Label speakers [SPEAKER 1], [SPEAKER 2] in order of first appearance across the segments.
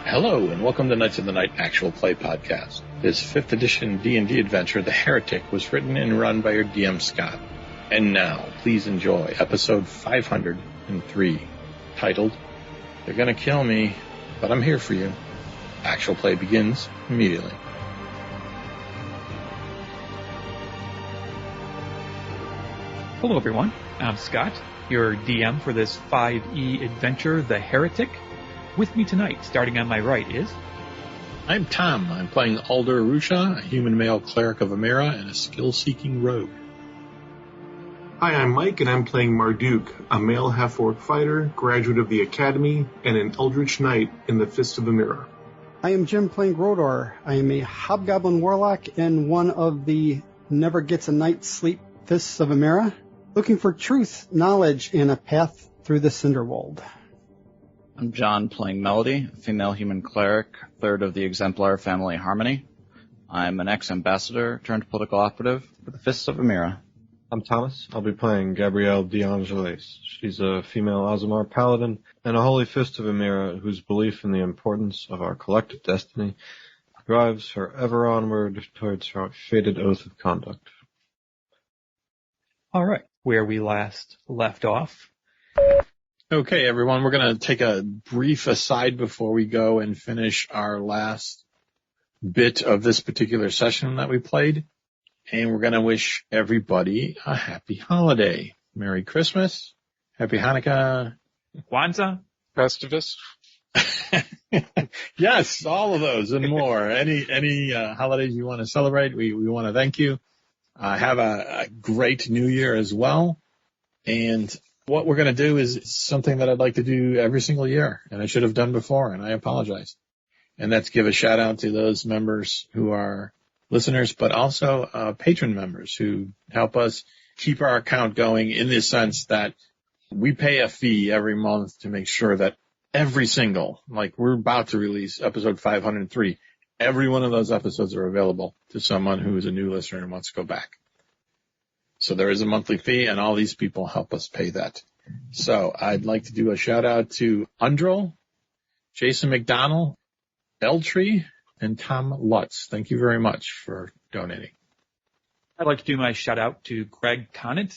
[SPEAKER 1] Hello, and welcome to Knights of the Night Actual Play Podcast. This 5th edition D&D adventure, The Heretic, was written and run by your DM, Scott. And now, please enjoy episode 503, titled, They're Gonna Kill Me, But I'm Here For You. Actual play begins immediately.
[SPEAKER 2] Hello everyone, I'm Scott, your DM for this 5e adventure, The Heretic. With me tonight, starting on my right, is...
[SPEAKER 1] I'm Tom. I'm playing Alder Rusha, a human male cleric of Amira, and a skill-seeking rogue.
[SPEAKER 3] Hi, I'm Mike, and I'm playing Marduk, a male half-orc fighter, graduate of the Academy, and an Eldritch Knight in the Fist of Amira.
[SPEAKER 4] I am Jim playing Grodor. I am a Hobgoblin Warlock and one of the Never Gets a Night's Sleep Fists of Amira, looking for truth, knowledge, and a path through the Cinderwald.
[SPEAKER 5] I'm John, playing Melody, a female human cleric, third of the Exemplar family Harmony. I'm an ex-ambassador turned political operative for the Fists of Amira.
[SPEAKER 6] I'm Thomas. I'll be playing Gabrielle D'Angelis. She's a female Aasimar paladin and a holy Fist of Amira whose belief in the importance of our collective destiny drives her ever onward towards her fated oath of conduct.
[SPEAKER 2] All right, where we last left off.
[SPEAKER 1] Okay, everyone, we're going to take a brief aside before we go and finish our last bit of this particular session that we played. And we're going to wish everybody a happy holiday. Merry Christmas. Happy Hanukkah.
[SPEAKER 2] Kwanzaa.
[SPEAKER 7] Festivus.
[SPEAKER 1] Yes, all of those and more. Any holidays you want to celebrate, we want to thank you. Have a great new year as well. And what we're going to do is something that I'd like to do every single year, and I should have done before, and I apologize. And that's give a shout out to those members who are listeners, but also patron members who help us keep our account going in the sense that we pay a fee every month to make sure that every single, like we're about to release episode 503, every one of those episodes are available to someone who is a new listener and wants to go back. So there is a monthly fee, and all these people help us pay that. So I'd like to do a shout-out to Undrel, Jason McDonald, Eltree, and Tom Lutz. Thank you very much for donating.
[SPEAKER 2] I'd like to do my shout-out to Greg Conant,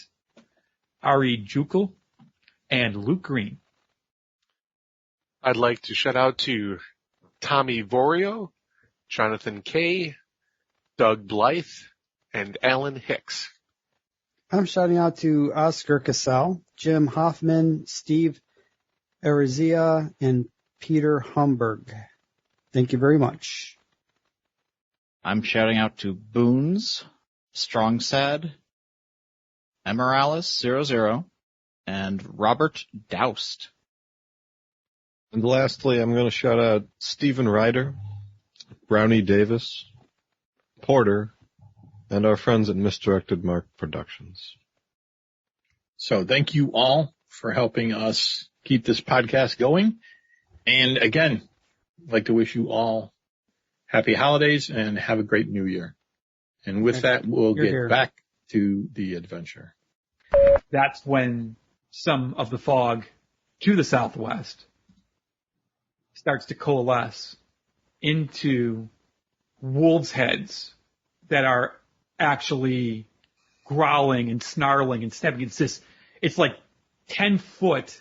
[SPEAKER 2] Ari Jukel, and Luke Green.
[SPEAKER 7] I'd like to shout out to Tommy Vorio, Jonathan Kay, Doug Blythe, and Alan Hicks.
[SPEAKER 4] I'm shouting out to Oscar Cassell, Jim Hoffman, Steve Arizia, and Peter Humberg. Thank you very much.
[SPEAKER 5] I'm shouting out to Boons, Strongsad, Emeralis00, and Robert Doust.
[SPEAKER 6] And lastly, I'm going to shout out Stephen Ryder, Brownie Davis, Porter, and our friends at Misdirected Mark Productions.
[SPEAKER 1] So thank you all for helping us keep this podcast going. And again, I'd like to wish you all happy holidays and have a great new year. And with that, we'll get back to the adventure.
[SPEAKER 2] That's when some of the fog to the southwest starts to coalesce into wolves' heads that are actually growling and snarling and snapping. It's like 10 foot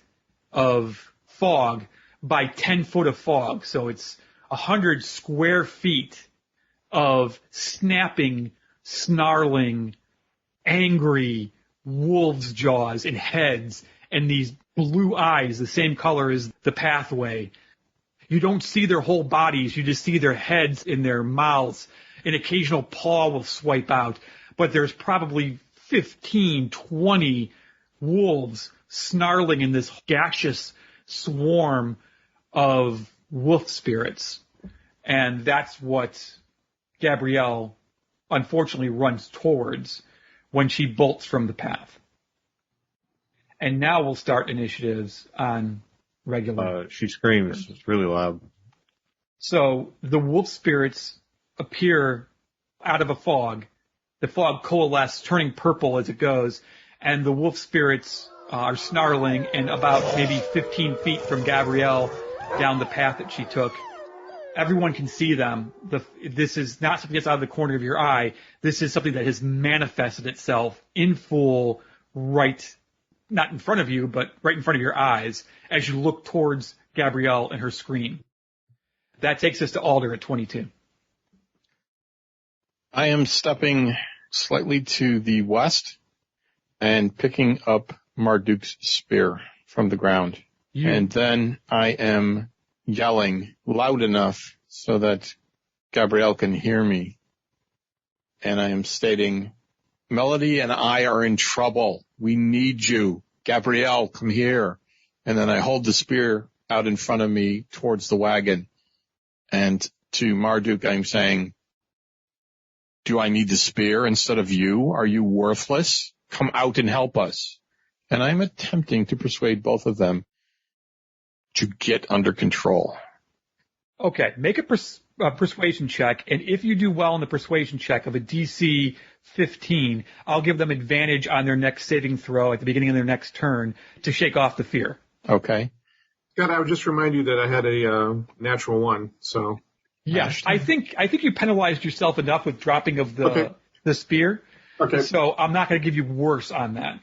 [SPEAKER 2] of fog by 10 foot of fog. So it's 100 square feet of snapping, snarling, angry wolves' jaws and heads and these blue eyes, the same color as the pathway. You don't see their whole bodies. You just see their heads in their mouths. An occasional paw will swipe out, but there's probably 15, 20 wolves snarling in this gaseous swarm of wolf spirits. And that's what Gabrielle unfortunately runs towards when she bolts from the path. And now we'll start initiatives on regular.
[SPEAKER 6] She screams. It's really loud.
[SPEAKER 2] So the wolf spirits appear out of a fog. The fog coalesces, turning purple as it goes, and the wolf spirits are snarling and about maybe 15 feet from Gabrielle down the path that she took. everyone can see them. This is not something that's out of the corner of your eye. This is something that has manifested itself in full, right, not in front of you, but right in front of your eyes as you look towards Gabrielle and her scream. That takes us to Alder at 22.
[SPEAKER 1] I am stepping slightly to the west and picking up Marduk's spear from the ground. And then I am yelling loud enough so that Gabrielle can hear me. And I am stating, Melody and I are in trouble. We need you. Gabrielle, come here. And then I hold the spear out in front of me towards the wagon. And to Marduk, I'm saying, do I need the spear instead of you? Are you worthless? Come out and help us. And I'm attempting to persuade both of them to get under control.
[SPEAKER 2] Okay, make a persuasion check, and if you do well in the persuasion check of a DC 15, I'll give them advantage on their next saving throw at the beginning of their next turn to shake off the fear.
[SPEAKER 1] Okay.
[SPEAKER 3] God, I would just remind you that I had a natural 1, so.
[SPEAKER 2] Yeah, I think you penalized yourself enough with dropping of the spear.
[SPEAKER 3] Okay.
[SPEAKER 2] So I'm not going to give you worse on that.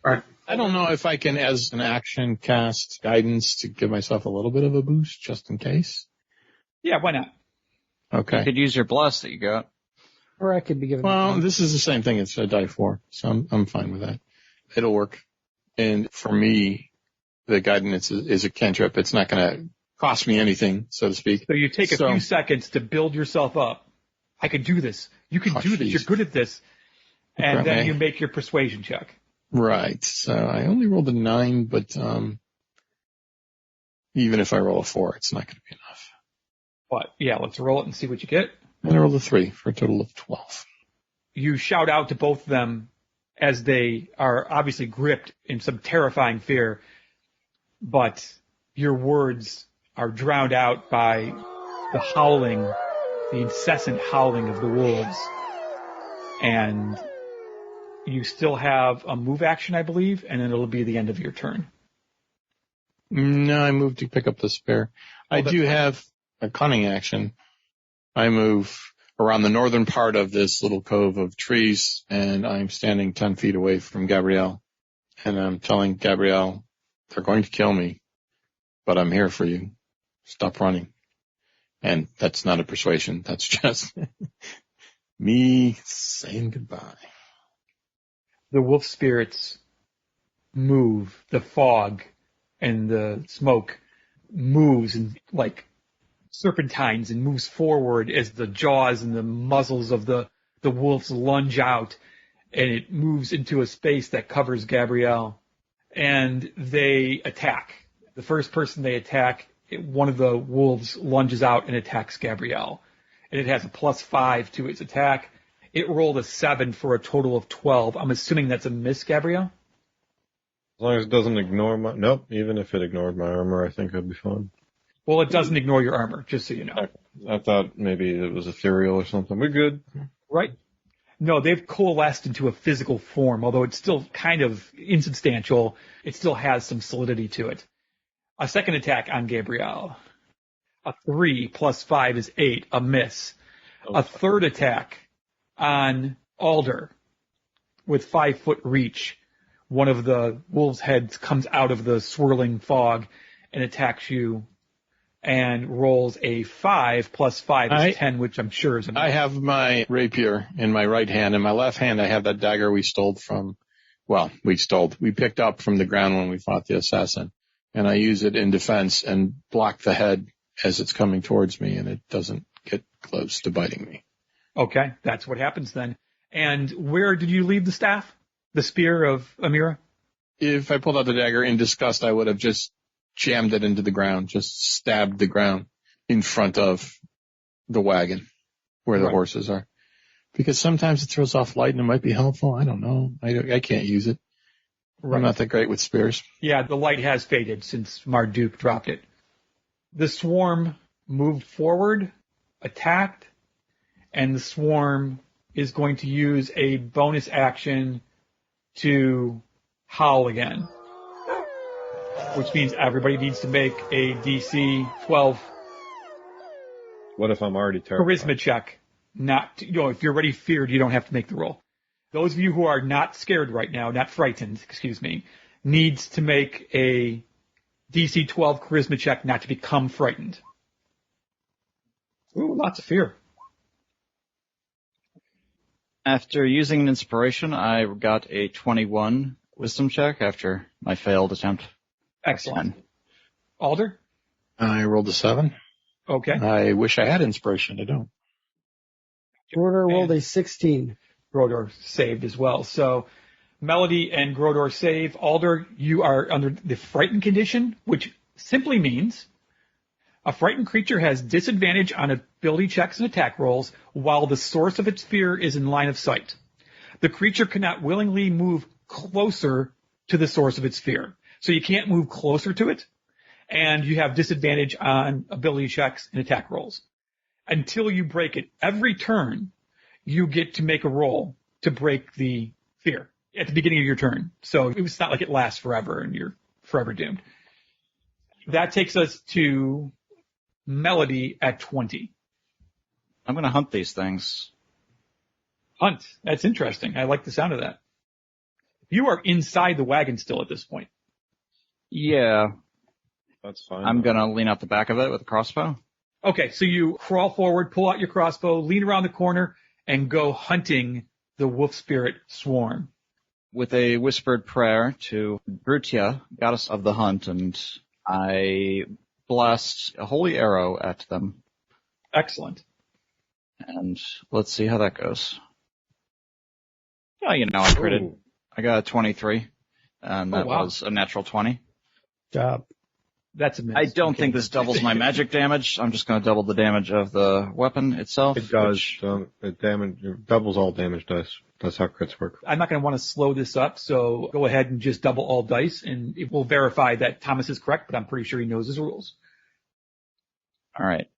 [SPEAKER 3] All right.
[SPEAKER 1] I don't know if I can, as an action, cast guidance to give myself a little bit of a boost, just in case.
[SPEAKER 2] Yeah, why not?
[SPEAKER 1] Okay.
[SPEAKER 5] You could use your bless that you got.
[SPEAKER 4] Or I could be given.
[SPEAKER 1] Well, this is the same thing. It's a die 4, so I'm fine with that. It'll work. And for me, the guidance is a cantrip. It's not going to cost me anything, so to speak.
[SPEAKER 2] So you take a few seconds to build yourself up. I could do this. You can do this. You're good at this. And then you make your persuasion check.
[SPEAKER 1] Right. So I only rolled a 9, but even if I roll a 4, it's not going to be enough.
[SPEAKER 2] But yeah, let's roll it and see what you get.
[SPEAKER 1] And I rolled a 3 for a total of 12.
[SPEAKER 2] You shout out to both of them as they are obviously gripped in some terrifying fear, but your words are drowned out by the howling, the incessant howling of the wolves. And you still have a move action, I believe, and then it'll be the end of your turn.
[SPEAKER 1] No, I moved to pick up the spear. I do have a cunning action. I move around the northern part of this little cove of trees, and I'm standing 10 feet away from Gabrielle. And I'm telling Gabrielle, they're going to kill me, but I'm here for you. Stop running. And that's not a persuasion. That's just me saying goodbye.
[SPEAKER 2] The wolf spirits move. The fog and the smoke moves and like serpentines and moves forward as the jaws and the muzzles of the wolves lunge out, and it moves into a space that covers Gabrielle. And they attack. The first person they attack, one of the wolves lunges out and attacks Gabrielle. And it has a +5 to its attack. It rolled a 7 for a total of 12. I'm assuming that's a miss, Gabrielle?
[SPEAKER 6] As long as it doesn't ignore my... Nope, even if it ignored my armor, I think I'd be fine.
[SPEAKER 2] Well, it doesn't ignore your armor, just so you know.
[SPEAKER 6] I thought maybe it was ethereal or something. We're good.
[SPEAKER 2] Right. No, they've coalesced into a physical form, although it's still kind of insubstantial. It still has some solidity to it. A second attack on Gabrielle. A 3 + 5 is 8, a miss. A third attack on Alder with 5-foot reach. One of the wolves' heads comes out of the swirling fog and attacks you and rolls a 5 + 5 is 10, which I'm sure is enough.
[SPEAKER 1] I have my rapier in my right hand. In my left hand, I have that dagger we picked up from the ground when we fought the assassin. And I use it in defense and block the head as it's coming towards me, and it doesn't get close to biting me.
[SPEAKER 2] Okay, that's what happens then. And where did you leave the staff? The spear of Amira?
[SPEAKER 1] If I pulled out the dagger in disgust, I would have just jammed it into the ground, just stabbed the ground in front of the wagon where the horses are. Because sometimes it throws off light and it might be helpful. I don't know. I can't use it. Right. I'm not that great with spears.
[SPEAKER 2] Yeah, the light has faded since Marduk dropped it. The swarm moved forward, attacked, and the swarm is going to use a bonus action to howl again, which means everybody needs to make a DC 12
[SPEAKER 6] What if I'm already terrified?
[SPEAKER 2] Charisma check. Not, if you're already feared, you don't have to make the roll. Those of you who are not scared right now, not frightened, needs to make a DC 12 charisma check not to become frightened. Ooh, lots of fear.
[SPEAKER 5] After using an inspiration, I got a 21 wisdom check after my failed attempt.
[SPEAKER 2] Excellent. Alder?
[SPEAKER 1] I rolled a 7.
[SPEAKER 2] Okay.
[SPEAKER 1] I wish I had inspiration. I don't.
[SPEAKER 4] Grodor rolled a 16.
[SPEAKER 2] Grodor saved as well. So Melody and Grodor save. Alder, you are under the frightened condition, which simply means a frightened creature has disadvantage on ability checks and attack rolls while the source of its fear is in line of sight. The creature cannot willingly move closer to the source of its fear. So you can't move closer to it, and you have disadvantage on ability checks and attack rolls. Until you break it, every turn, you get to make a roll to break the fear at the beginning of your turn. So it's not like it lasts forever and you're forever doomed. That takes us to Melody at 20.
[SPEAKER 5] I'm going to hunt these things.
[SPEAKER 2] Hunt. That's interesting. I like the sound of that. You are inside the wagon still at this point.
[SPEAKER 5] Yeah.
[SPEAKER 6] That's fine.
[SPEAKER 5] I'm going to lean out the back of it with a crossbow.
[SPEAKER 2] Okay, so you crawl forward, pull out your crossbow, lean around the corner, and go hunting the wolf spirit swarm.
[SPEAKER 5] With a whispered prayer to Brutia, goddess of the hunt, and I blast a holy arrow at them.
[SPEAKER 2] Excellent.
[SPEAKER 5] And let's see how that goes. Oh, I critted.
[SPEAKER 6] Ooh.
[SPEAKER 5] I got a 23, and that
[SPEAKER 2] wow.
[SPEAKER 5] was a natural 20.
[SPEAKER 4] Job.
[SPEAKER 2] That's a miss.
[SPEAKER 5] I don't think this doubles my magic damage. I'm just going to double the damage of the weapon itself.
[SPEAKER 6] It does. It doubles all damage dice. That's how crits work.
[SPEAKER 2] I'm not going to want to slow this up, so go ahead and just double all dice, and it will verify that Thomas is correct, but I'm pretty sure he knows his rules.
[SPEAKER 5] All right.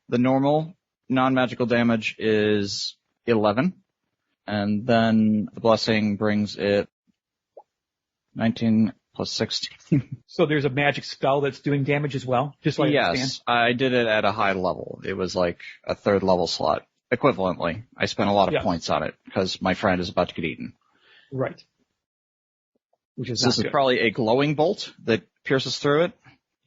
[SPEAKER 5] The normal non-magical damage is 11, and then the blessing brings it 19 plus 16.
[SPEAKER 2] So there's a magic spell that's doing damage as well, just so I understand?
[SPEAKER 5] Yes, I did it at a high level. It was like a 3rd level slot. Equivalently, I spent a lot of points on it because my friend is about to get eaten.
[SPEAKER 2] Right. Which is
[SPEAKER 5] This is probably a glowing bolt that pierces through it,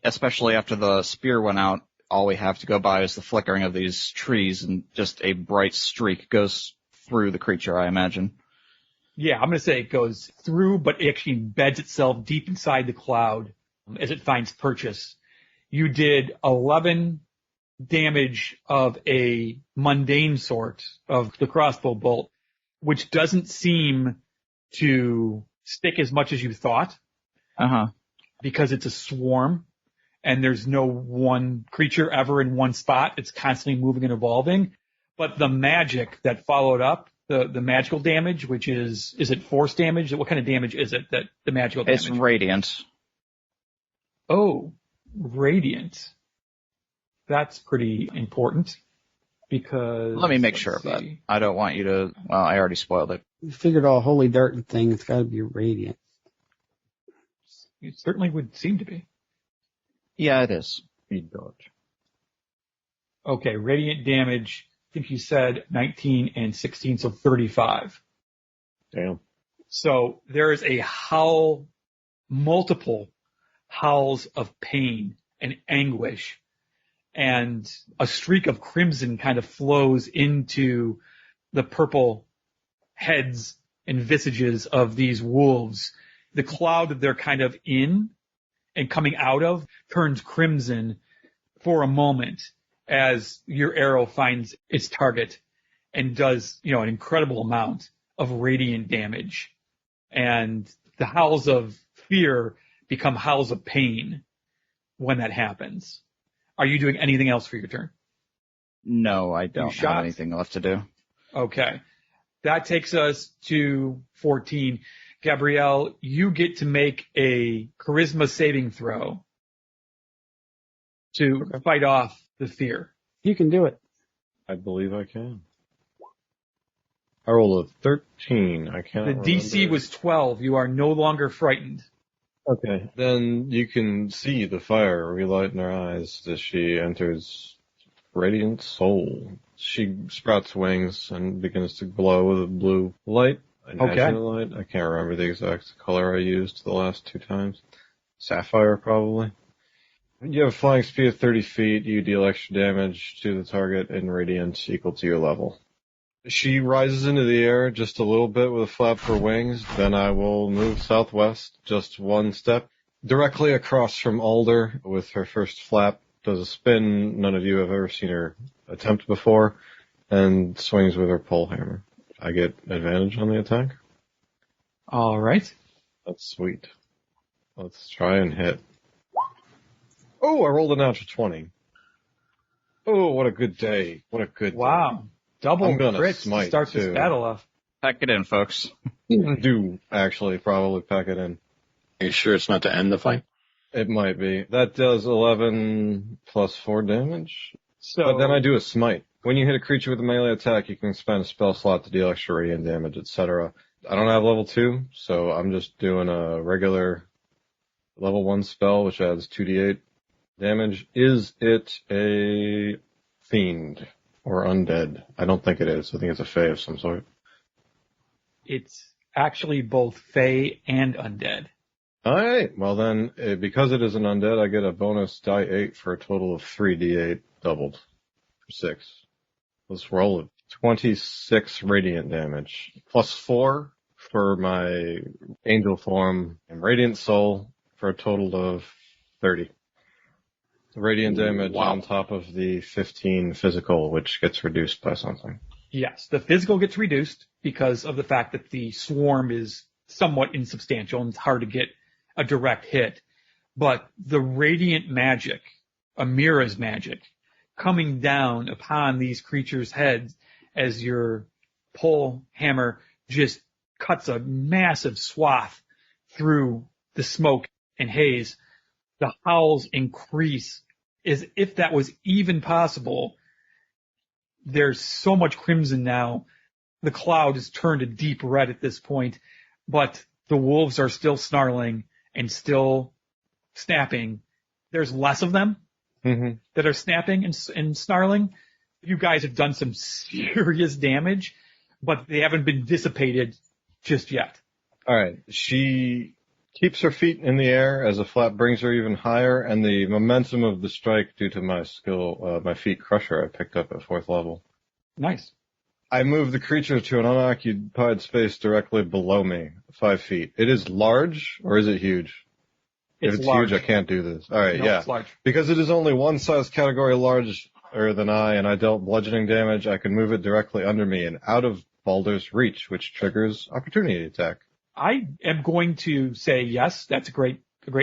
[SPEAKER 5] especially after the spear went out. All we have to go by is the flickering of these trees, and just a bright streak goes through the creature, I imagine.
[SPEAKER 2] Yeah, I'm going to say it goes through, but it actually embeds itself deep inside the cloud as it finds purchase. You did 11 damage of a mundane sort of the crossbow bolt, which doesn't seem to stick as much as you thought. Because it's a swarm and there's no one creature ever in one spot. It's constantly moving and evolving. But the magic that followed up, the magical damage, which is it force damage? What kind of damage is it that the magical damage?
[SPEAKER 5] It's radiant.
[SPEAKER 2] Oh, radiant. That's pretty important because...
[SPEAKER 5] Let me make sure of that. I don't want you to... Well, I already spoiled it.
[SPEAKER 4] You figured all holy dirt and thing, it's got to be radiant.
[SPEAKER 2] It certainly would seem to be.
[SPEAKER 5] Yeah, it is.
[SPEAKER 2] Okay, radiant damage, I think you said 19 and 16, so 35.
[SPEAKER 6] Damn.
[SPEAKER 2] So there is a howl, multiple howls of pain and anguish, and a streak of crimson kind of flows into the purple heads and visages of these wolves. The cloud that they're kind of in and coming out of turns crimson for a moment as your arrow finds its target and does, an incredible amount of radiant damage. And the howls of fear become howls of pain when that happens. Are you doing anything else for your turn?
[SPEAKER 5] No, I don't have anything left to do.
[SPEAKER 2] Okay. That takes us to 14. Gabrielle, you get to make a charisma saving throw to fight off the fear.
[SPEAKER 4] You can do it.
[SPEAKER 6] I believe I can. I rolled a 13. I can't remember.
[SPEAKER 2] The DC was 12. You are no longer frightened.
[SPEAKER 6] Okay. Then you can see the fire relight in her eyes as she enters Radiant Soul. She sprouts wings and begins to glow with a blue light. An azure light. I can't remember the exact color I used the last 2 times. Sapphire, probably. You have a flying speed of 30 feet. You deal extra damage to the target in radiant equal to your level. She rises into the air just a little bit with a flap for wings. Then I will move southwest just 1 step. Directly across from Alder with her first flap. Does a spin none of you have ever seen her attempt before. And swings with her pole hammer. I get advantage on the attack.
[SPEAKER 2] All right.
[SPEAKER 6] That's sweet. Let's try and hit. Oh, I rolled a natural 20. Oh, what a good day. What a good day.
[SPEAKER 2] Wow. Double crits to
[SPEAKER 6] smite,
[SPEAKER 2] start this
[SPEAKER 6] too.
[SPEAKER 2] battle off.
[SPEAKER 5] Pack it in, folks.
[SPEAKER 6] Do actually probably pack it in.
[SPEAKER 1] Are you sure it's not to end the fight?
[SPEAKER 6] It might be. That does 11 plus 4 damage.
[SPEAKER 2] So,
[SPEAKER 6] But then I do a smite. When you hit a creature with a melee attack, you can spend a spell slot to deal extra radiant damage, etc. I don't have level 2, so I'm just doing a regular level 1 spell, which adds 2d8 damage. Is it a fiend or undead? I don't think it is. I think it's a fae of some sort.
[SPEAKER 2] it's actually both Fey and undead.
[SPEAKER 6] Alright, well then, because it is an undead, I get a bonus die 8 for a total of 3d8 doubled for 6. Let's roll it. 26 radiant damage. Plus 4 for my angel form and radiant soul for a total of 30. Radiant damage on top of the 15 physical, which gets reduced by something.
[SPEAKER 2] Yes, the physical gets reduced because of the fact that the swarm is somewhat insubstantial and it's hard to get a direct hit. But the radiant magic, Amira's magic, coming down upon these creatures' heads as your pole hammer just cuts a massive swath through the smoke and haze, the howls increase as if that was even possible. There's so much crimson now. The cloud has turned a deep red at this point, but the wolves are still snarling and still snapping. There's less of them that are snapping and snarling. You guys have done some serious damage, but they haven't been dissipated just yet.
[SPEAKER 6] All right. She keeps her feet in the air as a flap brings her even higher, and the momentum of the strike due to my skill, my feet crusher I picked up at 4th level.
[SPEAKER 2] Nice.
[SPEAKER 6] I move the creature to an unoccupied space directly below me, 5 feet. It is large, or is it huge? If it's
[SPEAKER 2] large.
[SPEAKER 6] huge, I can't do this. All right,
[SPEAKER 2] No,
[SPEAKER 6] yeah.
[SPEAKER 2] it's large.
[SPEAKER 6] Because it is only one size category larger than I, and I dealt bludgeoning damage, I can move it directly under me and out of Baldur's reach, which triggers opportunity attack.
[SPEAKER 2] I am going to say yes, that's a great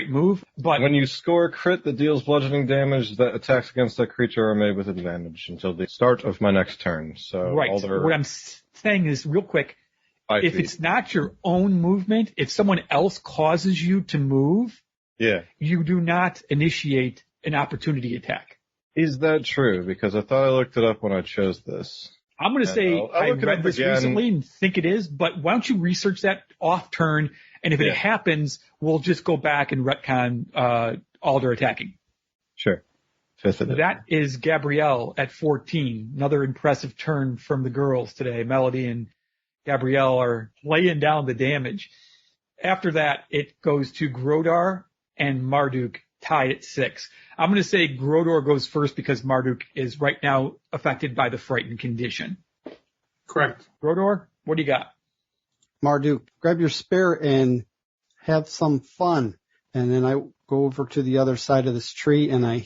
[SPEAKER 2] move, but
[SPEAKER 6] When you score a crit that deals bludgeoning damage, that attacks against that creature are made with advantage until the start of my next turn. So
[SPEAKER 2] right.
[SPEAKER 6] Alder,
[SPEAKER 2] What I'm saying is real quick,
[SPEAKER 6] 5
[SPEAKER 2] if
[SPEAKER 6] feet.
[SPEAKER 2] it's not your own movement, if someone else causes you to move,
[SPEAKER 6] Yeah.
[SPEAKER 2] you do not initiate an opportunity attack.
[SPEAKER 6] Is that true? Because I thought I looked it up when I chose this.
[SPEAKER 2] I'm going to say
[SPEAKER 6] I'll
[SPEAKER 2] I
[SPEAKER 6] look it
[SPEAKER 2] read
[SPEAKER 6] up
[SPEAKER 2] this
[SPEAKER 6] again.
[SPEAKER 2] recently and think it is, but why don't you research that off turn, and if it happens, we'll just go back and retcon Alder attacking.
[SPEAKER 6] Sure. 5th edition.
[SPEAKER 2] That is Gabrielle at 14. Another impressive turn from the girls today. Melody and Gabrielle are laying down the damage. After that, it goes to Grodar and Marduk tied at 6. I'm going to say Grodor goes first because Marduk is right now affected by the frightened condition.
[SPEAKER 3] Correct.
[SPEAKER 2] Grodor, what do you got?
[SPEAKER 4] Marduk, grab your spear and have some fun. And then I go over to the other side of this tree and I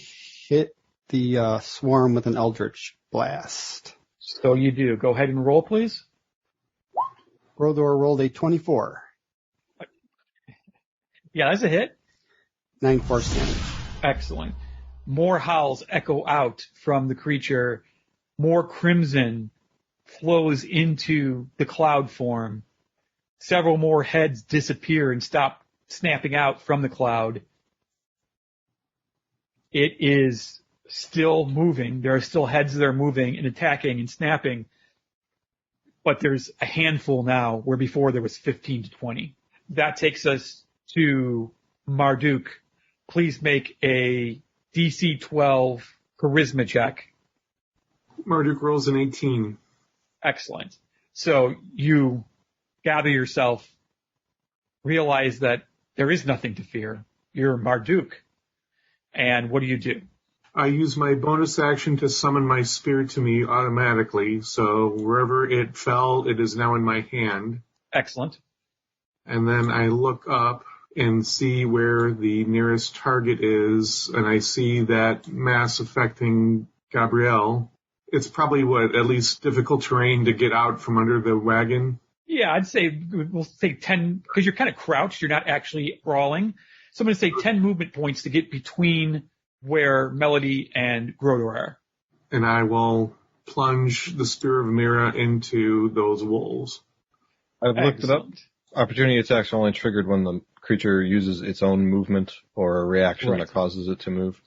[SPEAKER 4] hit the swarm with an Eldritch Blast.
[SPEAKER 2] So you do. Go ahead and roll, please.
[SPEAKER 4] Grodor rolled a 24.
[SPEAKER 2] Yeah, that's a hit.
[SPEAKER 4] 9 force damage.
[SPEAKER 2] Excellent. More howls echo out from the creature. More crimson flows into the cloud form. Several more heads disappear and stop snapping out from the cloud. It is still moving. There are still heads that are moving and attacking and snapping. But there's a handful now where before there was 15 to 20. That takes us to Marduk. Please make a DC 12 charisma check.
[SPEAKER 3] Marduk rolls an 18.
[SPEAKER 2] Excellent. So you gather yourself, realize that there is nothing to fear. You're Marduk. And what do?
[SPEAKER 3] I use my bonus action to summon my spear to me automatically, so wherever it fell, it is now in my hand.
[SPEAKER 2] Excellent.
[SPEAKER 3] And then I look up and see where the nearest target is, and I see that mass affecting Gabrielle. It's probably, at least difficult terrain to get out from under the wagon?
[SPEAKER 2] Yeah, I'd say we'll say 10, because you're kind of crouched, you're not actually crawling. So I'm going to say 10 movement points to get between where Melody and Grodor are.
[SPEAKER 3] And I will plunge the Spear of Mira into those wolves.
[SPEAKER 6] I've looked it up. Opportunity attacks are only triggered when the creature uses its own movement or a reaction that causes it to move.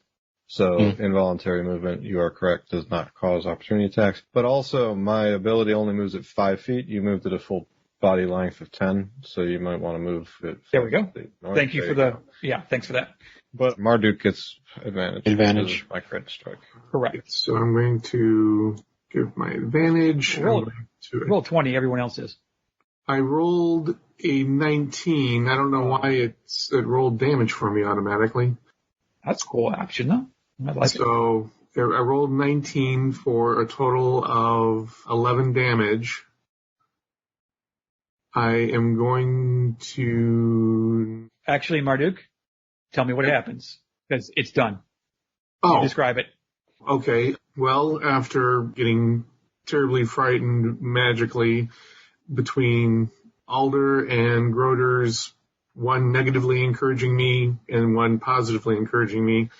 [SPEAKER 6] So involuntary movement, you are correct, does not cause opportunity attacks. But also, my ability only moves at 5 feet. You moved at a full body length of 10, so you might want to move it.
[SPEAKER 2] There we go. Thank you for thanks for that.
[SPEAKER 6] But Marduk gets advantage. My crit strike.
[SPEAKER 2] Correct.
[SPEAKER 3] So I'm going to give my advantage.
[SPEAKER 2] Roll 20, everyone else is.
[SPEAKER 3] I rolled a 19. I don't know why it rolled damage for me automatically.
[SPEAKER 2] That's a cool action, though. I like it.
[SPEAKER 3] So I rolled 19 for a total of 11 damage. I am going to...
[SPEAKER 2] Actually, Marduk, tell me what happens, because it's done.
[SPEAKER 3] Oh.
[SPEAKER 2] You describe it.
[SPEAKER 3] Okay. Well, after getting terribly frightened magically between Alder and Grodor's, one negatively encouraging me and one positively encouraging me,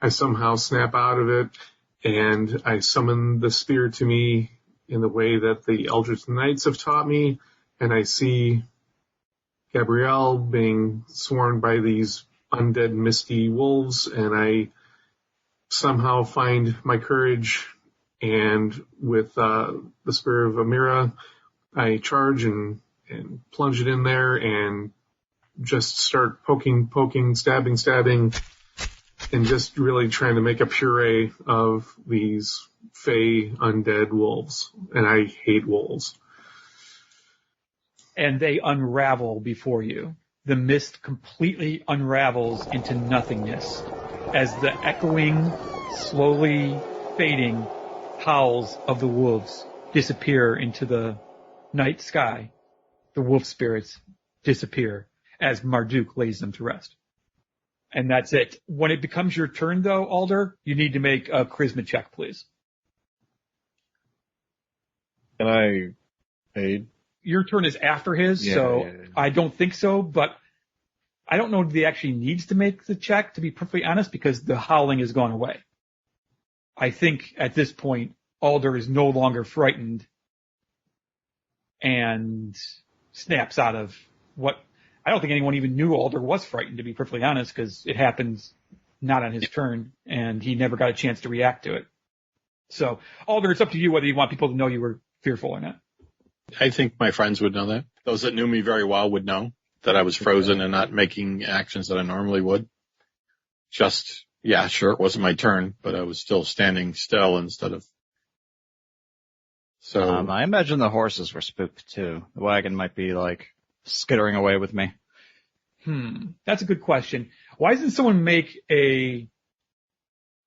[SPEAKER 3] I somehow snap out of it, and I summon the spear to me in the way that the Eldritch Knights have taught me, and I see Gabrielle being swarmed by these undead misty wolves, and I somehow find my courage, and with the Spear of Amira, I charge and plunge it in there and just start poking, stabbing, and just really trying to make a puree of these fey undead wolves. And I hate wolves.
[SPEAKER 2] And they unravel before you. The mist completely unravels into nothingness as the echoing, slowly fading howls of the wolves disappear into the night sky. The wolf spirits disappear as Marduk lays them to rest. And that's it. When it becomes your turn, though, Alder, you need to make a charisma check, please.
[SPEAKER 6] Can I aid?
[SPEAKER 2] Your turn is after his, so I don't think so, but I don't know if he actually needs to make the check, to be perfectly honest, because the howling has gone away. I think at this point, Alder is no longer frightened and snaps out of what I don't think anyone even knew Alder was frightened, to be perfectly honest, because it happens not on his turn, and he never got a chance to react to it. So, Alder, it's up to you whether you want people to know you were fearful or not.
[SPEAKER 1] I think my friends would know that. Those that knew me very well would know that I was frozen and not making actions that I normally would. Just, yeah, sure, it wasn't my turn, but I was still standing still instead of... So
[SPEAKER 5] I imagine the horses were spooked too. The wagon might be like skittering away with me.
[SPEAKER 2] That's a good question. Why doesn't someone make a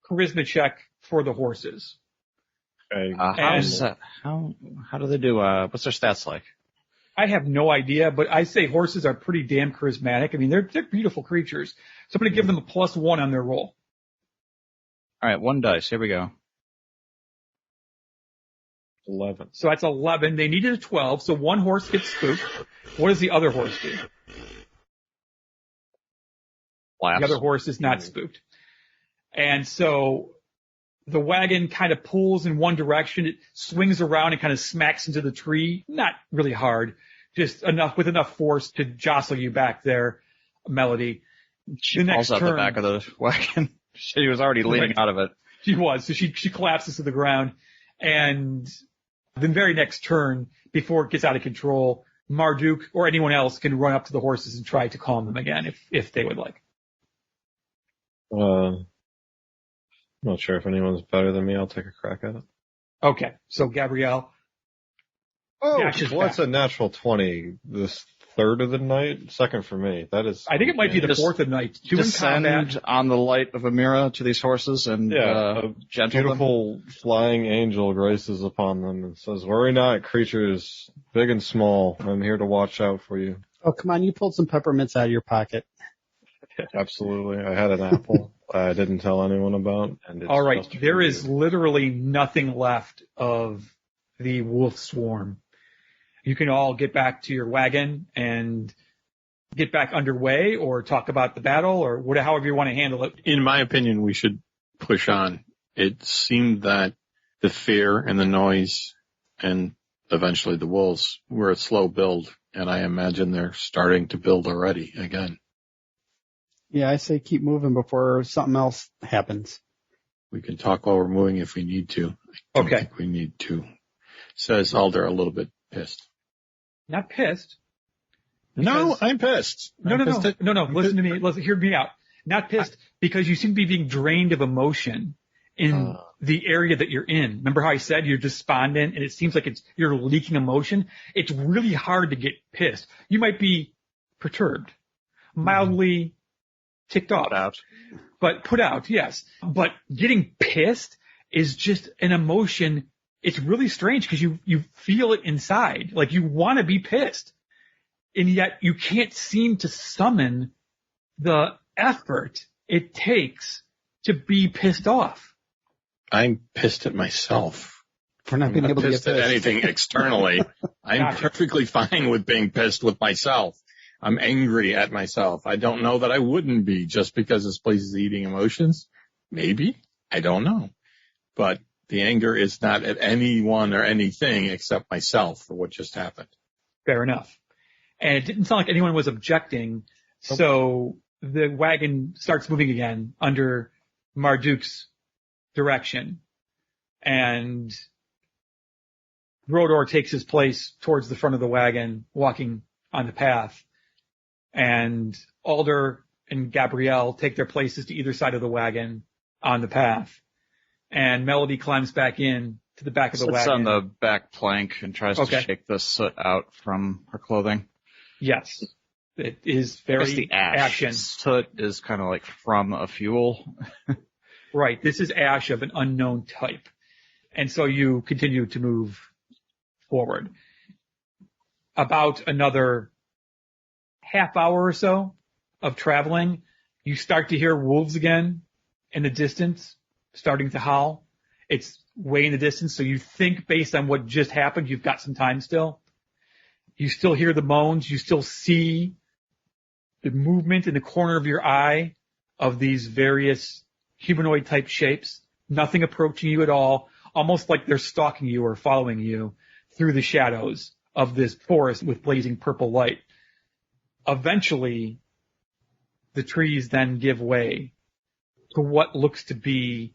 [SPEAKER 2] charisma check for the horses?
[SPEAKER 5] How do they do? What's their stats like?
[SPEAKER 2] I have no idea, but I say horses are pretty damn charismatic. I mean, they're beautiful creatures. So I'm going to give them a +1 on their roll.
[SPEAKER 5] All right, 1 dice. Here we go.
[SPEAKER 6] 11.
[SPEAKER 2] So that's 11. They needed a 12, so one horse gets spooked. What does the other horse do?
[SPEAKER 5] Laughs.
[SPEAKER 2] The other horse is not spooked. And so the wagon kind of pulls in one direction. It swings around and kind of smacks into the tree. Not really hard, just with enough force to jostle you back there, Melody.
[SPEAKER 5] She falls out the back of the wagon. She was already leaning out of it.
[SPEAKER 2] She was. So she collapses to the ground. And the very next turn, before it gets out of control, Marduk or anyone else can run up to the horses and try to calm them again if they would like.
[SPEAKER 6] I'm not sure if anyone's better than me. I'll take a crack at it.
[SPEAKER 2] Okay, so Gabrielle.
[SPEAKER 6] Oh,
[SPEAKER 2] Dashes
[SPEAKER 6] what's
[SPEAKER 2] back.
[SPEAKER 6] a natural 20? This third of the night? Second for me. That is.
[SPEAKER 2] I think it might be the
[SPEAKER 5] Just
[SPEAKER 2] fourth of the night. Two in combat.
[SPEAKER 5] Descend on the light of Amira to these horses and
[SPEAKER 6] A
[SPEAKER 5] gentle them.
[SPEAKER 6] beautiful flying angel graces upon them and says, "Worry not, creatures, big and small. I'm here to watch out for you."
[SPEAKER 4] Oh, come on, you pulled some peppermints out of your pocket.
[SPEAKER 6] Absolutely. I had an apple I didn't tell anyone about. And it's
[SPEAKER 2] All right,
[SPEAKER 6] just
[SPEAKER 2] there
[SPEAKER 6] for
[SPEAKER 2] is
[SPEAKER 6] you.
[SPEAKER 2] literally nothing left of the wolf swarm. You can all get back to your wagon and get back underway or talk about the battle or however you want to handle it.
[SPEAKER 1] In my opinion, we should push on. It seemed that the fear and the noise and eventually the wolves were a slow build, and I imagine they're starting to build already again.
[SPEAKER 4] Yeah, I say keep moving before something else happens.
[SPEAKER 1] We can talk while we're moving if we need to. I don't
[SPEAKER 2] Okay.
[SPEAKER 1] think we need to. Says Alder, a little bit pissed.
[SPEAKER 2] Not pissed.
[SPEAKER 1] No,
[SPEAKER 2] Because-
[SPEAKER 1] I'm pissed.
[SPEAKER 2] No. Listen to me. Hear me out. Not pissed because you seem to be being drained of emotion in the area that you're in. Remember how I said you're despondent and it seems like you're leaking emotion? It's really hard to get pissed. You might be perturbed, mildly ticked off, but put out, yes. But getting pissed is just an emotion. It's really strange because you feel it inside. Like you want to be pissed. And yet you can't seem to summon the effort it takes to be pissed off.
[SPEAKER 1] I'm pissed at myself.
[SPEAKER 4] For not
[SPEAKER 1] I'm
[SPEAKER 4] being
[SPEAKER 1] not
[SPEAKER 4] able to get
[SPEAKER 1] pissed at
[SPEAKER 4] pissed.
[SPEAKER 1] anything externally. I'm
[SPEAKER 2] Gotcha.
[SPEAKER 1] perfectly fine with being pissed with myself. I'm angry at myself. I don't know that I wouldn't be just because this place is eating emotions. Maybe. I don't know. But the anger is not at anyone or anything except myself for what just happened.
[SPEAKER 2] Fair enough. And it didn't sound like anyone was objecting. So the wagon starts moving again under Marduk's direction. And Rodor takes his place towards the front of the wagon, walking on the path. And Alder and Gabrielle take their places to either side of the wagon on the path. And Melody climbs back in to the back of the
[SPEAKER 5] Sits
[SPEAKER 2] wagon.
[SPEAKER 5] on the back plank and tries
[SPEAKER 2] Okay.
[SPEAKER 5] to shake the soot out from her clothing.
[SPEAKER 2] Yes. It is
[SPEAKER 5] I guess
[SPEAKER 2] very
[SPEAKER 5] the ash.
[SPEAKER 2] ashen.
[SPEAKER 5] Soot is kind of like from a fuel.
[SPEAKER 2] Right. This is ash of an unknown type. And so you continue to move forward. About another half hour or so of traveling, you start to hear wolves again in the distance, starting to howl. It's way in the distance, so you think based on what just happened, you've got some time still. You still hear the moans. You still see the movement in the corner of your eye of these various humanoid type shapes. Nothing approaching you at all, almost like they're stalking you or following you through the shadows of this forest with blazing purple light. Eventually, the trees then give way to what looks to be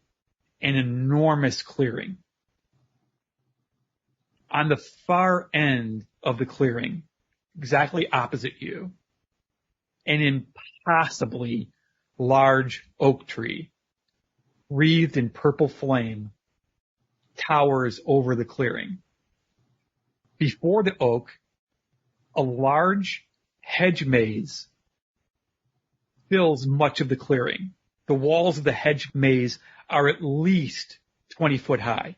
[SPEAKER 2] an enormous clearing. On the far end of the clearing, exactly opposite you, an impossibly large oak tree, wreathed in purple flame, towers over the clearing. Before the oak, a large hedge maze fills much of the clearing. The walls of the hedge maze are at least 20 foot high.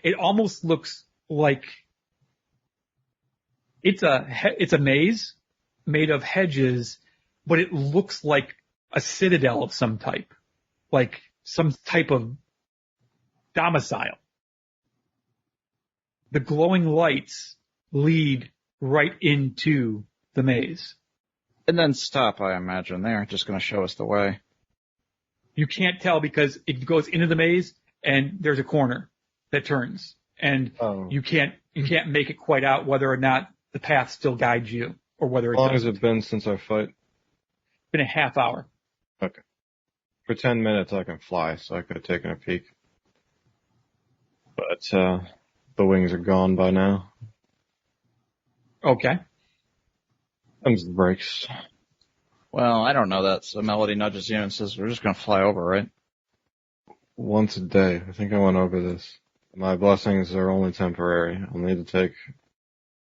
[SPEAKER 2] It almost looks like it's a maze made of hedges, but it looks like a citadel of some type, like some type of domicile. The glowing lights lead right into the maze.
[SPEAKER 5] And then stop, I imagine. They're just going to show us the way.
[SPEAKER 2] You can't tell because it goes into the maze and there's a corner that turns, and you can't make it quite out whether or not the path still guides you or whether it
[SPEAKER 6] How long has
[SPEAKER 2] doesn't.
[SPEAKER 6] it been since our fight?
[SPEAKER 2] It's been a half hour.
[SPEAKER 6] Okay. For 10 minutes I can fly, so I could have taken a peek. But, the wings are gone by now.
[SPEAKER 2] Okay.
[SPEAKER 6] Comes the brakes.
[SPEAKER 5] Well, I don't know that. So Melody nudges you and says, we're just going to fly over, right?
[SPEAKER 6] Once a day. I think I went over this. My blessings are only temporary. I'll need to take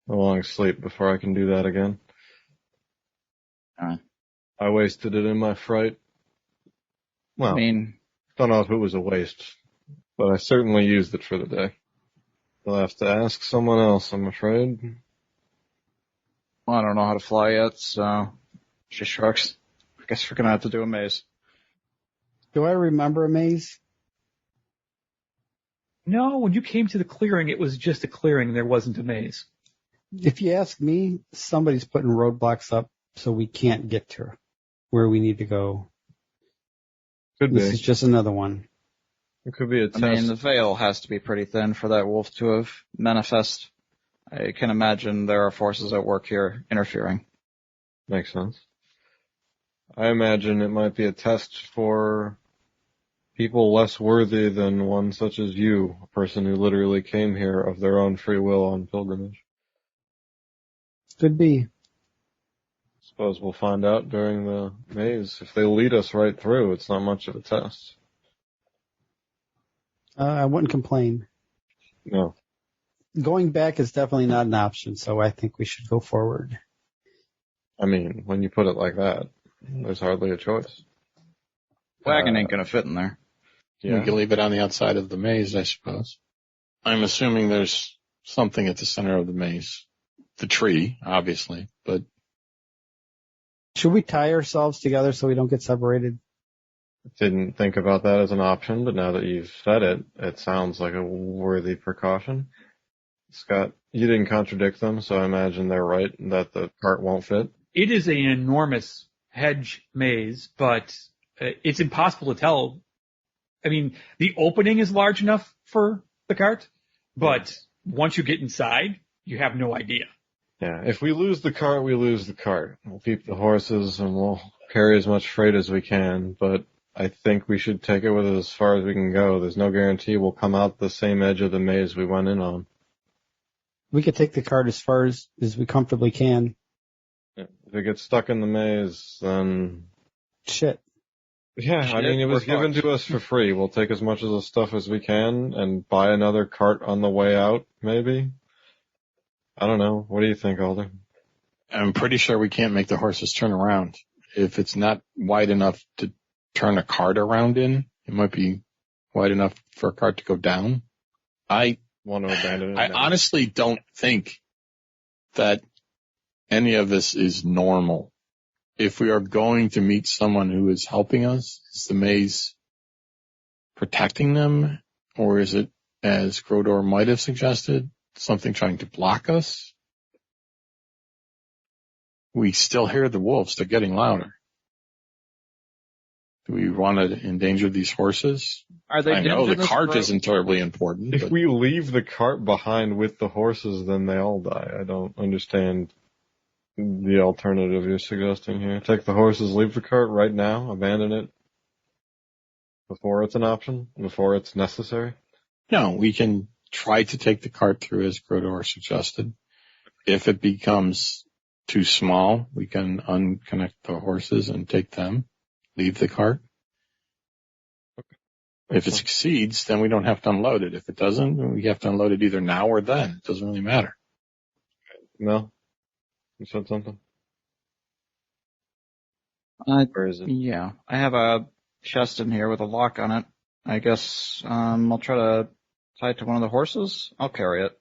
[SPEAKER 6] a long sleep before I can do that again.
[SPEAKER 5] Alright.
[SPEAKER 6] I wasted it in my fright. Well,
[SPEAKER 5] I mean,
[SPEAKER 6] don't know if it was a waste, but I certainly used it for the day. You'll have to ask someone else, I'm afraid.
[SPEAKER 5] well, I don't know how to fly yet, so she shrugs. I guess we're gonna have to do a maze.
[SPEAKER 4] Do I remember a maze?
[SPEAKER 2] No, when you came to the clearing, it was just a clearing. There wasn't a maze.
[SPEAKER 4] If you ask me, somebody's putting roadblocks up so we can't get to where we need to go.
[SPEAKER 6] Could
[SPEAKER 4] This
[SPEAKER 6] be.
[SPEAKER 4] is just another one.
[SPEAKER 6] It could be a test.
[SPEAKER 5] I mean, the veil has to be pretty thin for that wolf to have manifest. I can imagine there are forces at work here interfering.
[SPEAKER 6] Makes sense. I imagine it might be a test for people less worthy than one such as you, a person who literally came here of their own free will on pilgrimage.
[SPEAKER 4] Could be.
[SPEAKER 6] Suppose we'll find out during the maze. If they lead us right through, it's not much of a test.
[SPEAKER 4] I wouldn't complain.
[SPEAKER 6] No.
[SPEAKER 4] Going back is definitely not an option, so I think we should go forward.
[SPEAKER 6] I mean, when you put it like that, there's hardly a choice.
[SPEAKER 5] Wagon ain't gonna fit in there.
[SPEAKER 1] We
[SPEAKER 6] Yeah.
[SPEAKER 1] can leave it on the outside of the maze, I suppose. I'm assuming there's something at the center of the maze. The tree, obviously, but
[SPEAKER 4] Should we tie ourselves together so we don't get separated?
[SPEAKER 6] Didn't think about that as an option, but now that you've said it, it sounds like a worthy precaution. Scott, you didn't contradict them, so I imagine they're right that the cart won't fit.
[SPEAKER 2] It is an enormous hedge maze, but it's impossible to tell. I mean, the opening is large enough for the cart, but once you get inside, you have no idea.
[SPEAKER 6] Yeah, if we lose the cart, we lose the cart. We'll keep the horses and we'll carry as much freight as we can, but I think we should take it with us as far as we can go. There's no guarantee we'll come out the same edge of the maze we went in on.
[SPEAKER 4] We could take the cart as far as we comfortably can.
[SPEAKER 6] If it gets stuck in the maze, then...
[SPEAKER 4] Shit.
[SPEAKER 6] Yeah, I
[SPEAKER 5] Shit,
[SPEAKER 6] mean, it was
[SPEAKER 5] we're
[SPEAKER 6] given
[SPEAKER 5] fucked.
[SPEAKER 6] to us for free. We'll take as much of the stuff as we can and buy another cart on the way out, maybe? I don't know. What do you think, Alder?
[SPEAKER 1] I'm pretty sure we can't make the horses turn around. If it's not wide enough to turn a cart around in, it might be wide enough for a cart to go down. I
[SPEAKER 6] Want to abandon it?
[SPEAKER 1] I
[SPEAKER 6] now?
[SPEAKER 1] honestly don't think that any of this is normal. If we are going to meet someone who is helping us, is the maze protecting them? Or is it, as Grodor might have suggested, something trying to block us? We still hear the wolves. They're getting louder. Do we want to endanger these horses?
[SPEAKER 5] Are they
[SPEAKER 1] I know
[SPEAKER 5] dimmed
[SPEAKER 1] the
[SPEAKER 5] in this
[SPEAKER 1] cart
[SPEAKER 5] road?
[SPEAKER 1] isn't terribly important,
[SPEAKER 6] If
[SPEAKER 1] but
[SPEAKER 6] we leave the cart behind with the horses, then they all die. I don't understand the alternative you're suggesting here. Take the horses, leave the cart right now, abandon it before it's an option, before it's necessary.
[SPEAKER 1] no, we can try to take the cart through as Grodor suggested. If it becomes too small, we can unconnect the horses and take them, leave the cart. If it succeeds, then we don't have to unload it. If it doesn't, we have to unload it either now or then. It doesn't really matter.
[SPEAKER 6] No? You said something? Where is it?
[SPEAKER 5] Yeah, I have a chest in here with a lock on it. I guess I'll try to tie it to one of the horses. I'll carry it.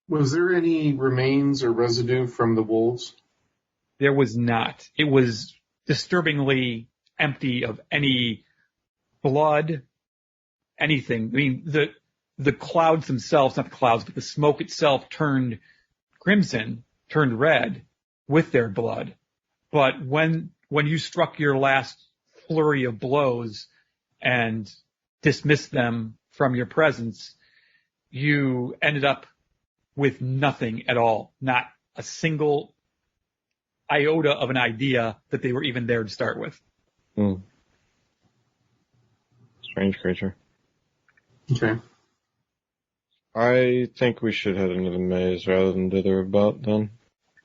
[SPEAKER 3] Was there any remains or residue from the wolves?
[SPEAKER 2] There was not. It was disturbingly empty of any blood, anything. I mean, the clouds themselves, not the clouds, but the smoke itself turned crimson, turned red with their blood. But when you struck your last flurry of blows and dismissed them from your presence, you ended up with nothing at all. Not a single iota of an idea that they were even there to start with.
[SPEAKER 6] Strange creature.
[SPEAKER 3] Okay.
[SPEAKER 6] I think we should head into the maze rather than dither about then,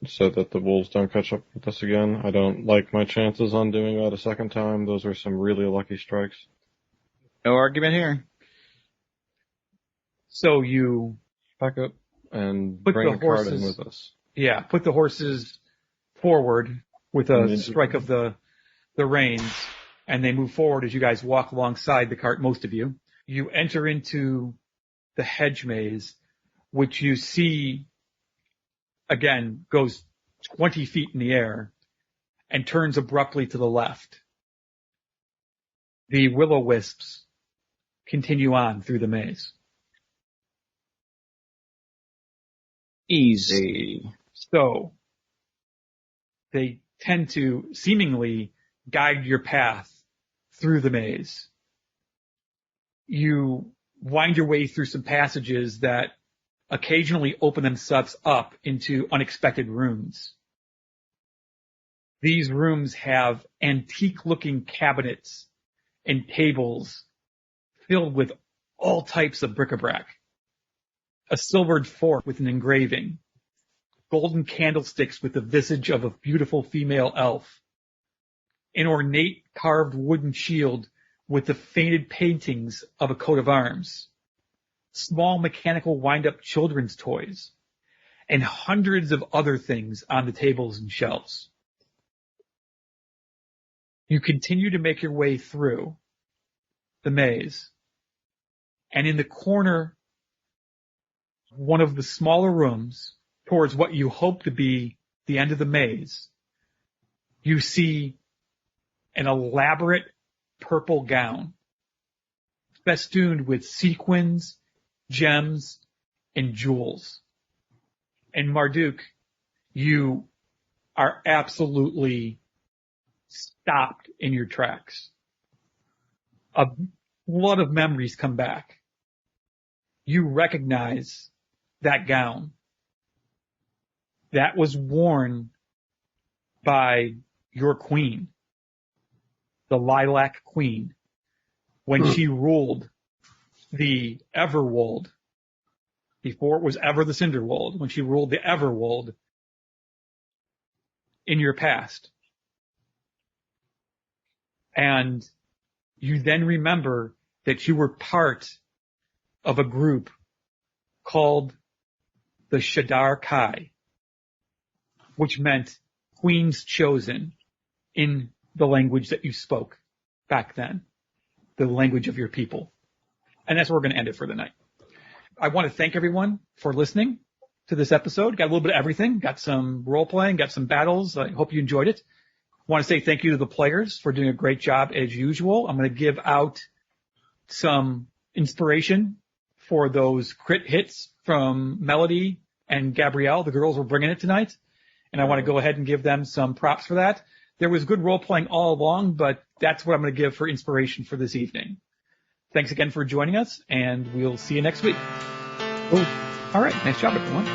[SPEAKER 6] so that the wolves don't catch up with us again. I don't like my chances on doing that a second time. Those were some really lucky strikes.
[SPEAKER 5] No argument here.
[SPEAKER 2] So you
[SPEAKER 6] Back up and
[SPEAKER 2] Put
[SPEAKER 6] bring
[SPEAKER 2] the
[SPEAKER 6] a cart in
[SPEAKER 2] horses-
[SPEAKER 6] with us.
[SPEAKER 2] put the horses forward with a
[SPEAKER 6] Ninja.
[SPEAKER 2] strike of the reins, and they move forward as you guys walk alongside the cart, most of you. You enter into the hedge maze, which you see, again, goes 20 feet in the air and turns abruptly to the left. The will-o-wisps continue on through the maze.
[SPEAKER 5] Easy.
[SPEAKER 2] So they tend to seemingly guide your path through the maze. You wind your way through some passages that occasionally open themselves up into unexpected rooms. These rooms have antique-looking cabinets and tables filled with all types of bric-a-brac. A silvered fork with an engraving, golden candlesticks with the visage of a beautiful female elf, an ornate carved wooden shield with the faded paintings of a coat of arms, small mechanical wind-up children's toys, and hundreds of other things on the tables and shelves. You continue to make your way through the maze, and in the corner, one of the smaller rooms, towards what you hope to be the end of the maze, you see an elaborate purple gown festooned with sequins, gems, and jewels. And Marduk, you are absolutely stopped in your tracks. A flood of memories come back. You recognize that gown. That was worn by your queen, the Lilac Queen, when she ruled the Everwold, before it was ever the Cinderwold, when she ruled the Everwold in your past. And you then remember that you were part of a group called the Shadar Kai, which meant Queens Chosen in the language that you spoke back then, the language of your people. And that's where we're going to end it for the night. I want to thank everyone for listening to this episode. Got a little bit of everything. Got some role-playing, got some battles. I hope you enjoyed it. I want to say thank you to the players for doing a great job as usual. I'm going to give out some inspiration for those crit hits from Melody and Gabrielle. The girls were bringing it tonight, and I want to go ahead and give them some props for that. There was good role-playing all along, but that's what I'm going to give for inspiration for this evening. Thanks again for joining us, and we'll see you next week. Oh, all right. Nice job, everyone.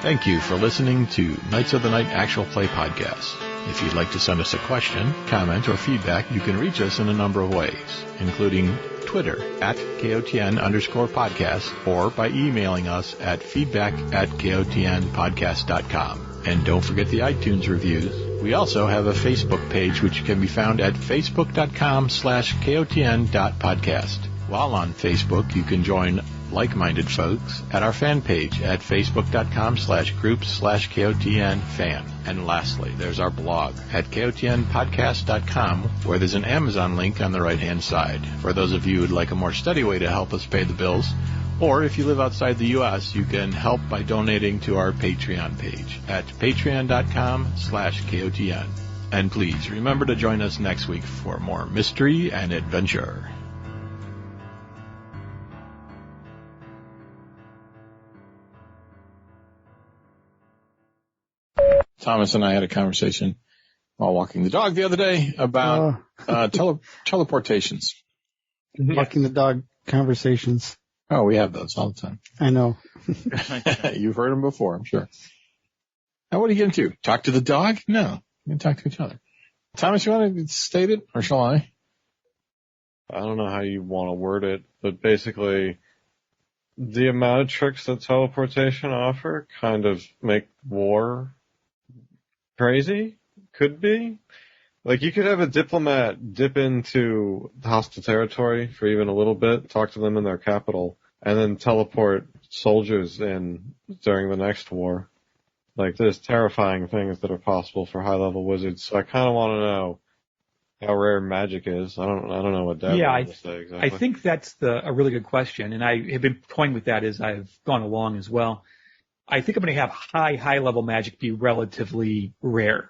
[SPEAKER 1] Thank you for listening to Knights of the Night Actual Play Podcast. If you'd like to send us a question, comment, or feedback, you can reach us in a number of ways, including Twitter @KOTN_podcast or by emailing us at feedback@KOTNpodcast.com. And don't forget the iTunes reviews. We also have a Facebook page which can be found at facebook.com/KOTN.podcast. While on Facebook, you can join like-minded folks at our fan page at facebook.com/groups/KOTN-fan. And lastly, there's our blog at KOTNpodcast.com, where there's an Amazon link on the right-hand side. For those of you who'd like a more steady way to help us pay the bills, or if you live outside the U.S., you can help by donating to our Patreon page at patreon.com/KOTN. And please remember to join us next week for more mystery and adventure. Thomas and I had a conversation while walking the dog the other day about teleportations.
[SPEAKER 4] Walking the dog conversations.
[SPEAKER 1] Oh, we have those all the time.
[SPEAKER 4] I know.
[SPEAKER 1] You've heard them before, I'm sure. Now, what are you going to do? Talk to the dog? No. You're going to talk to each other. Thomas, you want to state it, or shall I?
[SPEAKER 6] I don't know how you want to word it, but basically, the amount of tricks that teleportation offer kind of make war crazy. Could be. Like, you could have a diplomat dip into hostile territory for even a little bit, talk to them in their capital, and then teleport soldiers in during the next war. Like, there's terrifying things that are possible for high-level wizards, so I kind of want to know how rare magic is. I don't know what that will say exactly.
[SPEAKER 2] I think that's a really good question, and I have been toying with that as I've gone along as well. I think I'm going to have high-level magic be relatively rare.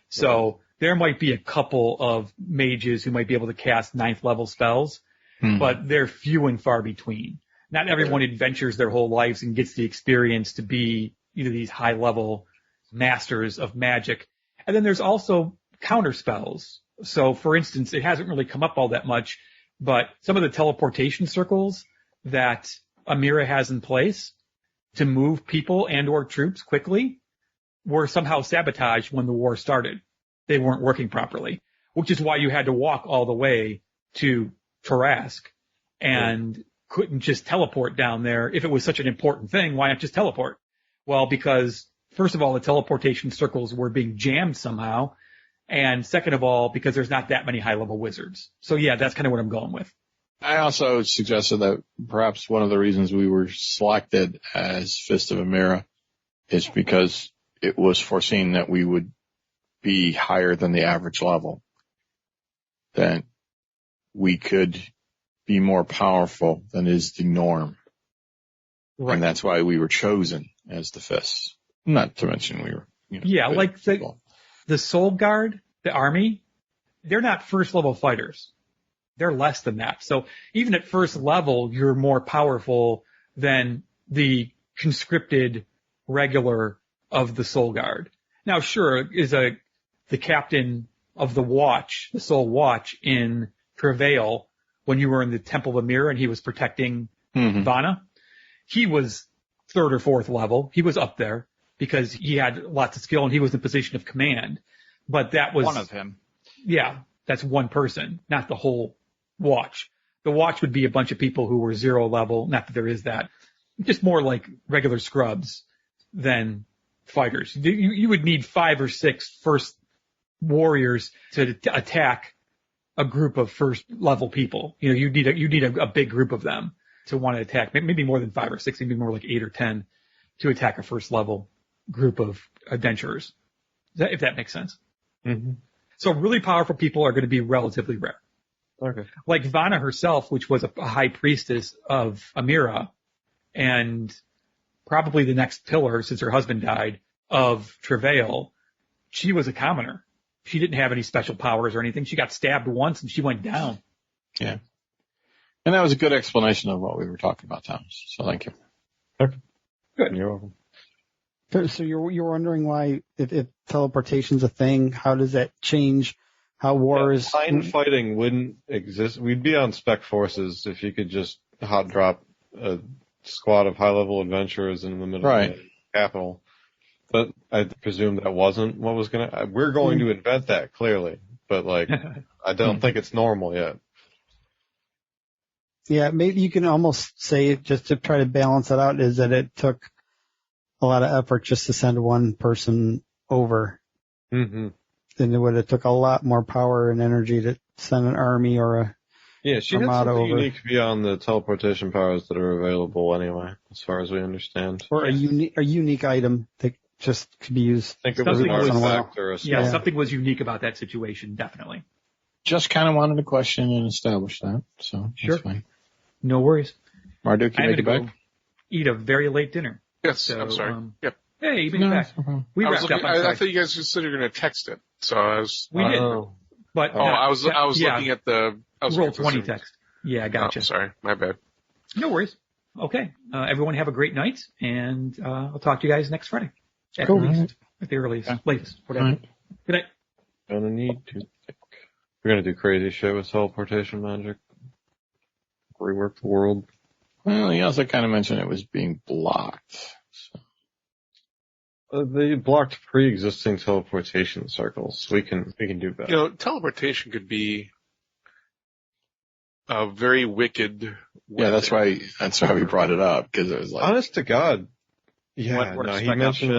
[SPEAKER 2] So there might be a couple of mages who might be able to cast 9th level spells, but they're few and far between. Not everyone adventures their whole lives and gets the experience to be these high-level masters of magic. And then there's also counter spells. So, for instance, it hasn't really come up all that much, but some of the teleportation circles that Amira has in place to move people and or troops quickly were somehow sabotaged when the war started. They weren't working properly, which is why you had to walk all the way to Tarask and couldn't just teleport down there. If it was such an important thing, why not just teleport? Well, because first of all, the teleportation circles were being jammed somehow. And second of all, because there's not that many high-level wizards. So yeah, that's kind of what I'm going with.
[SPEAKER 1] I also suggested that perhaps one of the reasons we were selected as Fist of Amira is because it was foreseen that we would be higher than the average level, that we could be more powerful than is the norm. Right. And that's why we were chosen as the Fists. Not to mention we were,
[SPEAKER 2] like the Soul Guard, the army, they're not first level fighters. They're less than that. So even at first level, you're more powerful than the conscripted regular of the Soul Guard. Now, sure, the captain of the Watch, the Soul Watch in Travail, when you were in the Temple of Amira and he was protecting Vanna, he was 3rd or 4th level. He was up there because he had lots of skill and he was in position of command. But that was
[SPEAKER 5] one of him.
[SPEAKER 2] Yeah, that's one person, not the whole Watch. The Watch would be a bunch of people who were 0 level. Not that there is that. Just more like regular scrubs than fighters. You would need 5 or 6 first warriors to attack a group of first level people. You need a big group of them to want to attack. Maybe more than 5 or 6, maybe more like 8 or 10 to attack a first level group of adventurers. If that makes sense.
[SPEAKER 6] Mm-hmm.
[SPEAKER 2] So really powerful people are going to be relatively rare.
[SPEAKER 6] Okay.
[SPEAKER 2] Like Vanna herself, which was a high priestess of Amira, and probably the next pillar since her husband died of Travail, she was a commoner. She didn't have any special powers or anything. She got stabbed once and she went down.
[SPEAKER 1] Yeah. And that was a good explanation of what we were talking about, Thomas. So thank you.
[SPEAKER 6] Okay.
[SPEAKER 2] Good.
[SPEAKER 6] You're welcome.
[SPEAKER 4] So you're wondering why, if teleportation's a thing, how does that change how wars...
[SPEAKER 6] Line fighting wouldn't exist. We'd be on spec forces if you could just hot drop a squad of high-level adventurers in the middle of the capital. But I presume that wasn't what was going to... We're going to invent that, clearly. But, I don't think it's normal yet.
[SPEAKER 4] Yeah, maybe you can almost say, just to try to balance it out, is that it took a lot of effort just to send one person over.
[SPEAKER 6] Mm-hmm.
[SPEAKER 4] Then it would have took a lot more power and energy to send an army or a
[SPEAKER 6] she had something unique beyond the teleportation powers that are available anyway, as far as we understand.
[SPEAKER 4] Or a unique item that just could be used.
[SPEAKER 6] I think it was an artifact or a spell.
[SPEAKER 2] Yeah, something was unique about that situation, definitely.
[SPEAKER 1] Just kind of wanted to question and establish that, so that's fine.
[SPEAKER 2] No worries.
[SPEAKER 1] Marduk, you make it back?
[SPEAKER 2] Eat a very late dinner.
[SPEAKER 7] Yes,
[SPEAKER 2] so,
[SPEAKER 7] I'm sorry. Yep.
[SPEAKER 2] Hey, you made it back. We wrapped up.
[SPEAKER 7] I thought you guys just said you were going to text it, so I was.
[SPEAKER 2] We did. But
[SPEAKER 7] I was looking at the
[SPEAKER 2] roll 20 text. Yeah, I gotcha.
[SPEAKER 7] Oh, sorry, my bad.
[SPEAKER 2] No worries. Okay, everyone have a great night, and I'll talk to you guys next Friday. At the earliest, latest, whatever.
[SPEAKER 1] Right.
[SPEAKER 2] Good night.
[SPEAKER 6] Gonna need to think. We're gonna do crazy shit with teleportation magic. Rework the world.
[SPEAKER 1] Well, he also kind of mentioned it was being blocked. So.
[SPEAKER 6] They blocked pre-existing teleportation circles. We can do better.
[SPEAKER 7] Teleportation could be a very wicked weapon.
[SPEAKER 1] Yeah, that's why we brought it up, because it was like...
[SPEAKER 6] Honest to God. Yeah, he mentioned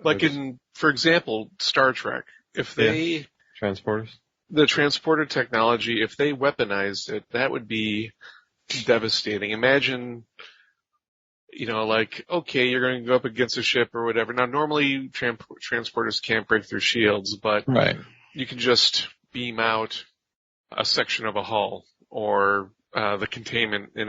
[SPEAKER 6] it.
[SPEAKER 7] For example, Star Trek. If they
[SPEAKER 6] Transporters?
[SPEAKER 7] The transporter technology, if they weaponized it, that would be devastating. Imagine, okay, you're going to go up against a ship or whatever. Now, normally transporters can't break through shields, but
[SPEAKER 1] Right.
[SPEAKER 7] you can just beam out a section of a hull or the containment in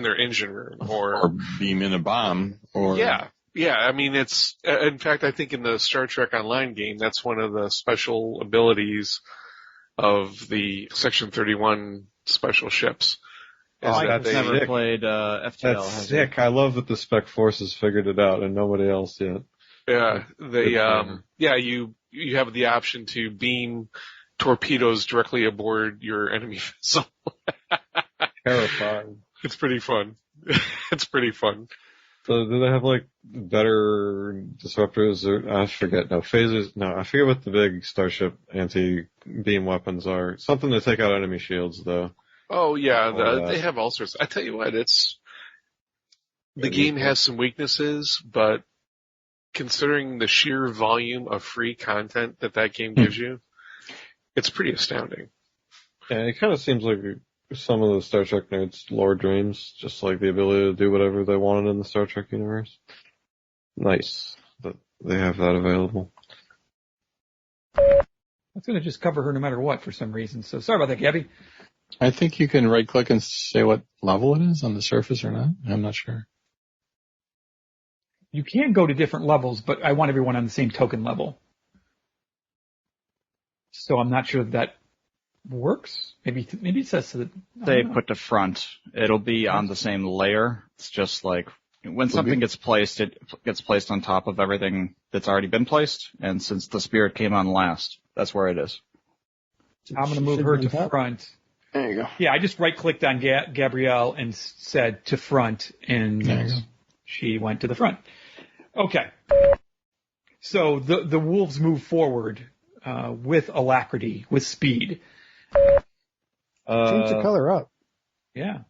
[SPEAKER 7] their engine room
[SPEAKER 1] Or beam in a bomb. Or
[SPEAKER 7] Yeah. I mean, it's, in fact, I think in the Star Trek Online game, that's one of the special abilities of the Section 31 special ships.
[SPEAKER 5] I've never played FTL.
[SPEAKER 6] That's sick. I love that the Spec Forces figured it out and nobody else yet.
[SPEAKER 7] Yeah, you have the option to beam torpedoes directly aboard your enemy vessel.
[SPEAKER 6] Terrifying.
[SPEAKER 7] It's pretty fun. It's pretty fun.
[SPEAKER 6] So do they have like better disruptors or I forget, no phasers, no, I forget what the big starship anti-beam weapons are. Something to take out enemy shields though.
[SPEAKER 7] Oh yeah, they have all sorts. I tell you what, the game has some weaknesses, but considering the sheer volume of free content that game gives you, it's pretty astounding.
[SPEAKER 6] Yeah, it kind of seems like some of the Star Trek nerds' lore dreams, just like the ability to do whatever they wanted in the Star Trek universe. Nice that they have that available.
[SPEAKER 2] That's going to just cover her no matter what for some reason. So sorry about that, Gabby.
[SPEAKER 1] I think you can right click and say what level it is on the surface or not. I'm not sure.
[SPEAKER 2] You can go to different levels, but I want everyone on the same token level. So I'm not sure if that works. Maybe it says that.
[SPEAKER 5] They put to front. It'll be on the same layer. It's just like when something gets placed, it gets placed on top of everything that's already been placed. And since the spirit came on last, that's where it is.
[SPEAKER 2] I'm going to move her to front.
[SPEAKER 1] There you go.
[SPEAKER 2] Yeah, I just right-clicked on Gabrielle and said to front, and she went to the front. Okay. So the wolves move forward with alacrity, with speed.
[SPEAKER 4] Change the color up.
[SPEAKER 2] Yeah.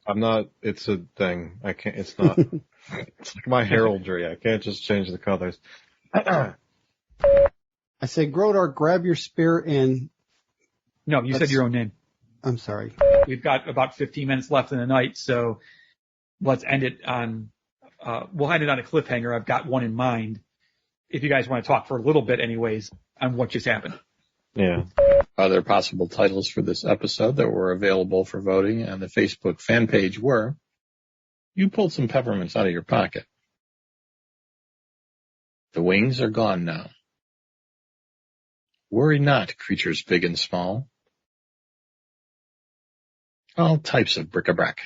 [SPEAKER 6] I'm not, it's a thing. I can't, it's not, it's like my heraldry. I can't just change the colors.
[SPEAKER 4] I say, Grodor, grab your spear and...
[SPEAKER 2] No, you said your own name.
[SPEAKER 4] I'm sorry.
[SPEAKER 2] We've got about 15 minutes left in the night, so let's end it on, we'll end it on a cliffhanger. I've got one in mind. If you guys want to talk for a little bit anyways on what just happened.
[SPEAKER 6] Yeah.
[SPEAKER 1] Other possible titles for this episode that were available for voting on the Facebook fan page were You Pulled Some Peppermints Out of Your Pocket. The Wings Are Gone Now. Worry Not, Creatures Big and Small. All Types of Bric-a-Brac.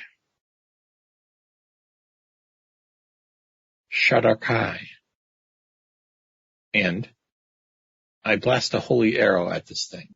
[SPEAKER 1] Shadarkai. And I Blast a Holy Arrow at This Thing.